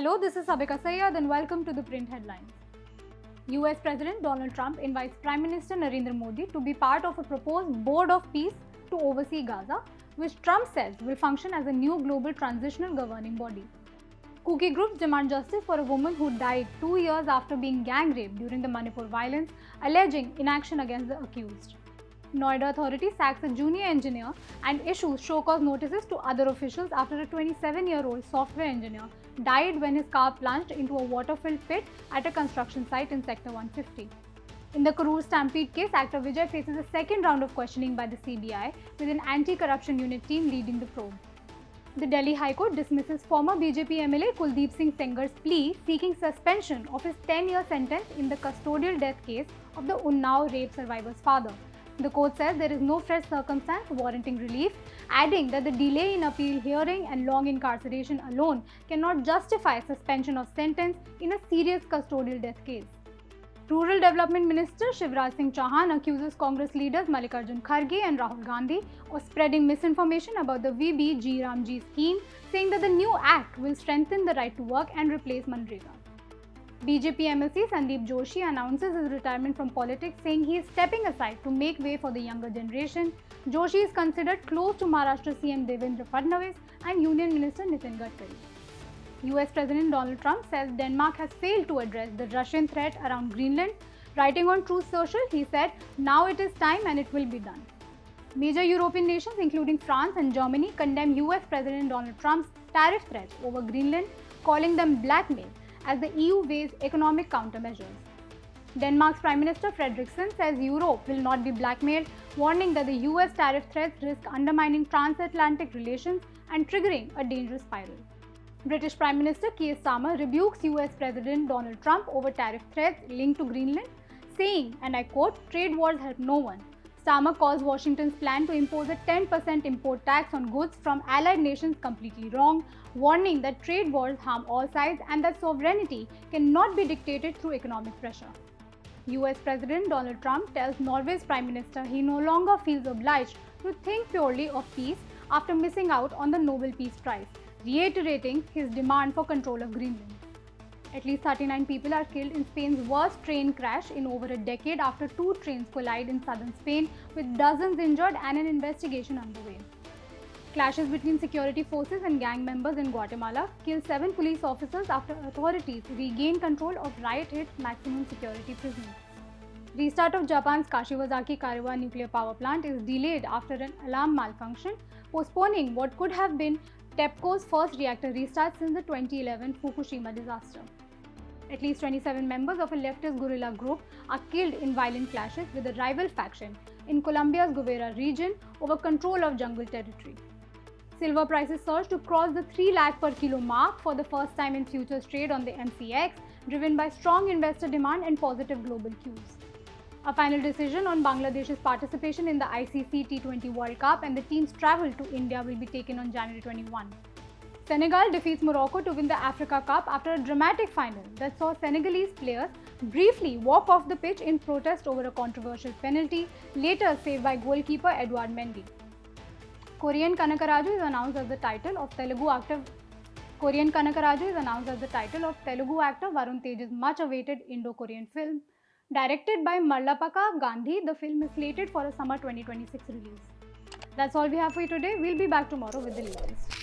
Hello, this is Sabika Syed and welcome to ThePrint headlines. US President Donald Trump invites Prime Minister Narendra Modi to be part of a proposed Board of Peace to oversee Gaza, which Trump says will function as a new global transitional governing body. Kuki groups demand justice for a woman who died 2 years after being gang raped during the Manipur violence, alleging inaction against the accused. Noida Authority sacks a junior engineer and issues show-cause notices to other officials after a 27-year-old software engineer died when his car plunged into a water-filled pit at a construction site in Sector 150. In the Karur Stampede case, actor Vijay faces a second round of questioning by the CBI, with an anti-corruption unit team leading the probe. The Delhi High Court dismisses former BJP MLA Kuldeep Singh Sengar's plea seeking suspension of his 10-year sentence in the custodial death case of the Unnao rape survivor's father. The court says there is no fresh circumstance warranting relief, adding that the delay in appeal hearing and long incarceration alone cannot justify suspension of sentence in a serious custodial death case. Rural Development Minister Shivraj Singh Chauhan accuses Congress leaders Mallikarjun Kharge and Rahul Gandhi of spreading misinformation about the VBG Ramji scheme, saying that the new act will strengthen the right to work and replace Manrega. BJP MLC Sandeep Joshi announces his retirement from politics, saying he is stepping aside to make way for the younger generation. Joshi is considered close to Maharashtra CM Devendra Fadnavis and Union Minister Nitin Gadkari. US President Donald Trump says Denmark has failed to address the Russian threat around Greenland. Writing on Truth Social, he said, "Now it is time and it will be done." Major European nations, including France and Germany, condemn US President Donald Trump's tariff threats over Greenland, calling them blackmail as the EU weighs economic countermeasures. Denmark's Prime Minister Frederiksen says Europe will not be blackmailed, warning that the US tariff threats risk undermining transatlantic relations and triggering a dangerous spiral. British Prime Minister Keir Starmer rebukes US President Donald Trump over tariff threats linked to Greenland, saying, and I quote, "Trade wars help no one." Starmer calls Washington's plan to impose a 10% import tax on goods from allied nations completely wrong, warning that trade wars harm all sides and that sovereignty cannot be dictated through economic pressure. US President Donald Trump tells Norway's Prime Minister he no longer feels obliged to think purely of peace after missing out on the Nobel Peace Prize, reiterating his demand for control of Greenland. At least 39 people are killed in Spain's worst train crash in over a decade after 2 trains collide in southern Spain, with dozens injured and an investigation underway. Clashes between security forces and gang members in Guatemala killed 7 police officers after authorities regained control of riot-hit maximum security prisons. Restart of Japan's Kashiwazaki Kariwa nuclear power plant is delayed after an alarm malfunction, postponing what could have been TEPCO's first reactor restart since the 2011 Fukushima disaster. At least 27 members of a leftist guerrilla group are killed in violent clashes with a rival faction in Colombia's Guevara region over control of jungle territory. Silver prices surged to cross the 3 lakh per kilo mark for the first time in futures trade on the MCX, driven by strong investor demand and positive global cues. A final decision on Bangladesh's participation in the ICC T20 World Cup and the team's travel to India will be taken on January 21. Senegal defeats Morocco to win the Africa Cup after a dramatic final that saw Senegalese players briefly walk off the pitch in protest over a controversial penalty, later saved by goalkeeper Edouard Mendy. Korean Kanakaraju is announced as the title of Telugu actor Varun Tej's much-awaited Indo-Korean film. Directed by Marlapaka Gandhi, the film is slated for a summer 2026 release. That's all we have for you today. We'll be back tomorrow with the latest.